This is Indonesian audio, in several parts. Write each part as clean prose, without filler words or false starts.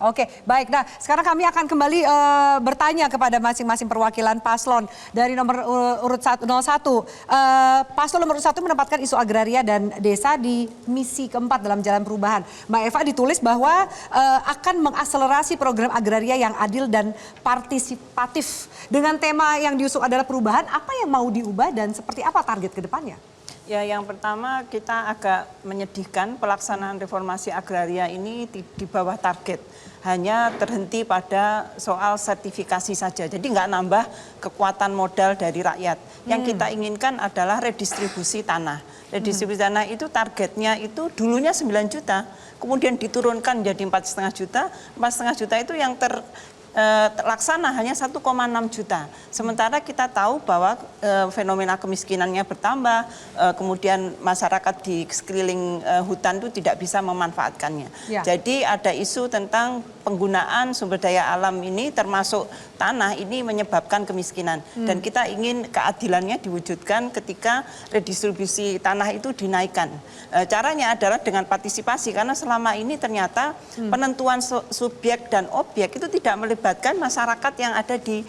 Oke, baik. Nah, sekarang kami akan kembali bertanya kepada masing-masing perwakilan paslon dari nomor urut 01. Paslon nomor urut 1 menempatkan isu agraria dan desa di misi keempat dalam Jalan Perubahan. Mbak Eva ditulis bahwa akan mengakselerasi program agraria yang adil dan partisipatif. Dengan tema yang diusung adalah perubahan, apa yang mau diubah dan seperti apa target ke depannya? Ya, yang pertama kita agak menyedihkan pelaksanaan reformasi agraria ini di bawah target. Hanya terhenti pada soal sertifikasi saja. Jadi nggak nambah kekuatan modal dari rakyat. Yang kita inginkan adalah redistribusi tanah. Redistribusi tanah itu targetnya itu dulunya 9 juta. Kemudian diturunkan jadi 4,5 juta. 4,5 juta itu yang terlaksana hanya 1,6 juta. Sementara kita tahu bahwa fenomena kemiskinannya bertambah, kemudian masyarakat di sekeliling hutan itu tidak bisa memanfaatkannya. Ya. Jadi ada isu tentang penggunaan sumber daya alam ini termasuk tanah ini menyebabkan kemiskinan. Dan kita ingin keadilannya diwujudkan ketika redistribusi tanah itu dinaikkan. Caranya adalah dengan partisipasi karena selama ini ternyata penentuan subjek dan objek itu tidak melibatkan masyarakat yang ada di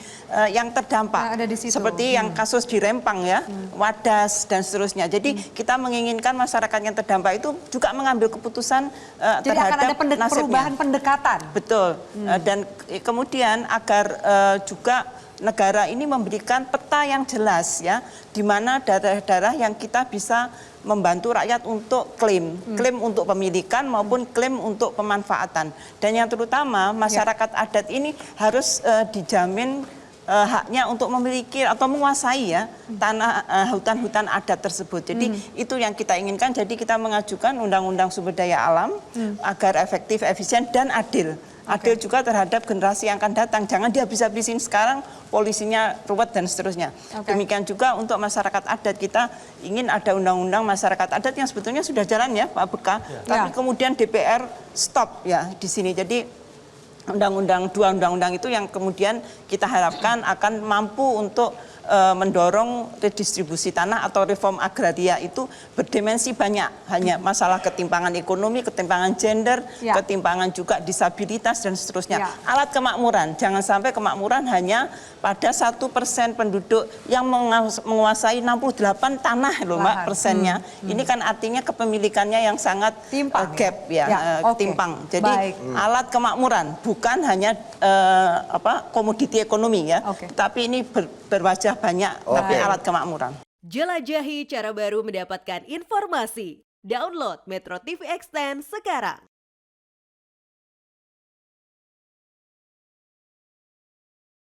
yang terdampak. Ada di situ. Seperti yang kasus di Rempang ya, Wadas dan seterusnya. Jadi kita menginginkan masyarakat yang terdampak itu juga mengambil keputusan terhadap akan ada perubahan pendekatan. Betul. Dan kemudian agar juga negara ini memberikan peta yang jelas ya, di mana daerah-daerah yang kita bisa membantu rakyat untuk klaim untuk pemilikan maupun klaim untuk pemanfaatan. Dan yang terutama masyarakat adat ini harus dijamin haknya untuk memiliki atau menguasai ya tanah hutan-hutan adat tersebut. Jadi itu yang kita inginkan. Jadi kita mengajukan undang-undang sumber daya alam agar efektif, efisien dan adil. Adil juga terhadap generasi yang akan datang. Jangan dihabis-habisin sekarang, polisinya ruwet dan seterusnya. Demikian juga untuk masyarakat adat, kita ingin ada undang-undang masyarakat adat yang sebetulnya sudah jalan ya Pak Beka. Tapi kemudian DPR stop ya di sini. Jadi dua undang-undang itu yang kemudian kita harapkan akan mampu untuk mendorong redistribusi tanah atau reform agraria itu berdimensi banyak. Hanya masalah ketimpangan ekonomi, ketimpangan gender, ketimpangan juga disabilitas dan seterusnya. Alat kemakmuran, jangan sampai kemakmuran hanya pada 1% penduduk yang menguasai 68 tanah loh Mbak persennya. Ini kan artinya kepemilikannya yang sangat gap timpang. Jadi alat kemakmuran bukan hanya komoditi ekonomi ya, tapi ini berwajah banyak tapi alat kemakmuran. Jelajahi cara baru mendapatkan informasi. Download Metro TV Extend sekarang.